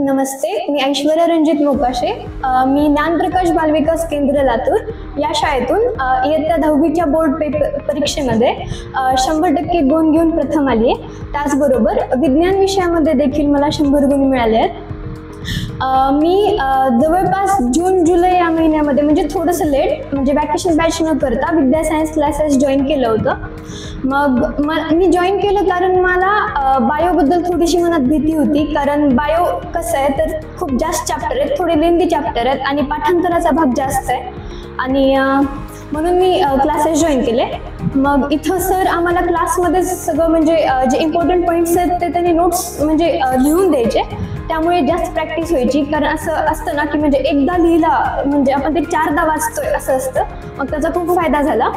नमस्ते, मी ऐश्वर्या रणजित मोकाशे. मी ज्ञानप्रकाश बालविकास केंद्र लातूर या शाळेतून इयत्ता 10वीच्या बोर्ड परीक्षेमध्ये 100% गुण घेऊन प्रथम आली आहे. त्याचबरोबर विज्ञान विषयामध्ये देखील मला 100 गुण मिळाले आहेत. मी जवळपास जून जुलै या महिन्यामध्ये म्हणजे थोडंसं लेट म्हणजे वॅकेशन बॅच न करता विद्या सायन्स क्लासेस जॉईन केलं होतं. मग मी जॉईन केलं कारण मला बायोबद्दल थोडीशी मनात भीती होती, कारण बायो कसं आहे तर खूप जास्त चॅप्टर आहेत, थोडे लेंदी चॅप्टर आहेत आणि पाठांतराचा भाग जास्त आहे आणि म्हणून मी क्लासेस जॉईन केले. मग इथं सर आम्हाला क्लासमध्ये सगळं म्हणजे जे इम्पॉर्टंट पॉईंट्स आहेत ते त्यांनी नोट्स म्हणजे लिहून द्यायचे, त्यामुळे जास्त प्रॅक्टिस व्हायची. कारण असं असतं ना की म्हणजे एकदा लिहिला म्हणजे आपण ते 4दा वाचतोय असं असतं, मग त्याचा खूप फायदा झाला.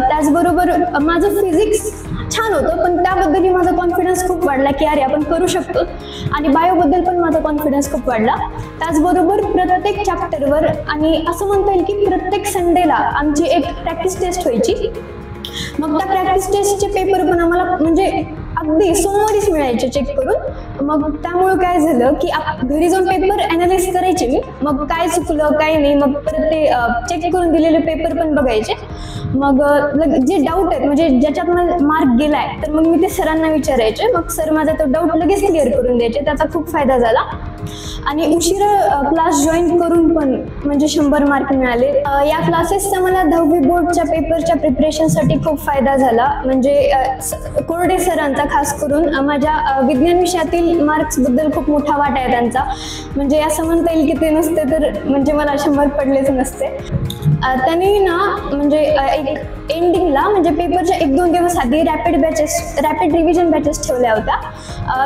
त्याचबरोबर माझं फिजिक्स छान होतं, पण त्याबद्दलही माझा कॉन्फिडन्स खूप वाढला की अरे आपण करू शकतो, आणि बायोबद्दल पण माझा कॉन्फिडन्स खूप वाढला. त्याचबरोबर प्रत्येक चॅप्टरवर आणि असं म्हणता येईल की प्रत्येक संडेला आमची एक प्रॅक्टिस टेस्ट व्हायची. मग त्या प्रॅक्टिस टेस्टचे पेपर पण आम्हाला म्हणजे अगदी सोमवारीच मिळायचे चेक करून. मग त्यामुळं काय झालं की घरी जाऊन पेपर ॲनालाइज करायचे मी, मग काय चुकलं काय नाही, मग परत ते चेक करून दिलेले पेपर पण बघायचे. मग जे डाऊट आहेत म्हणजे ज्याच्यात मला मार्क गेलाय तर मग मी ते सरांना विचारायचे, मग सर माझा तो डाऊट लगेच क्लिअर करून द्यायचे. त्याचा खूप फायदा झाला. आणि उशिरा क्लास जॉईन करून पण म्हणजे 100 मार्क मिळाले. या क्लासेसचा मला 10वी बोर्डच्या पेपरच्या प्रिपरेशनसाठी खूप फायदा झाला. म्हणजे कोरडे सरांचा खास करून माझ्या विज्ञान विषयातील मार्क्सबद्दल खूप मोठा वाटा आहे त्यांचा. म्हणजे असं म्हणता येईल की ते नसते तर म्हणजे मला 100 पडलेच नसते. त्यांनी ना म्हणजे एक एंडिंगला म्हणजे पेपरच्या 1-2 दिवस आधी रॅपिड रिव्हिजन बॅचेस ठेवल्या होत्या.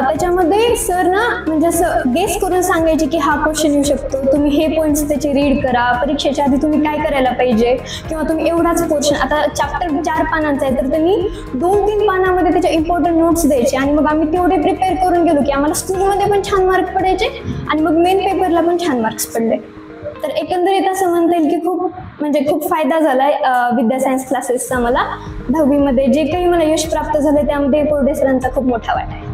त्याच्यामध्ये सर ना म्हणजे असं गेस करून सांगायचे की हा क्वेश्चन येऊ शकतो, तुम्ही हे पॉईंट्स त्याचे रीड करा, परीक्षेच्या आधी तुम्ही काय करायला पाहिजे, किंवा तुम्ही एवढाच पोर्शन आता चॅप्टर 4 पानांचा आहे तर त्यांनी 2-3 पानामध्ये त्याच्या इम्पॉर्टंट नोट्स द्यायचे. आणि मग आम्ही तेवढे प्रिपेअर करून गेलो की आम्हाला स्कूलमध्ये पण छान मार्क पडायचे आणि मग मेन पेपरला पण छान मार्क्स पडले. तर एकंदरीत असं म्हणता येईल की खूप फायदा झालाय विद्या सायन्स क्लासेसचा मला 10वीमध्ये. जे काही मला यश प्राप्त झाले त्यामध्ये कोरडे सरांचा खूप मोठा वाटा आहे.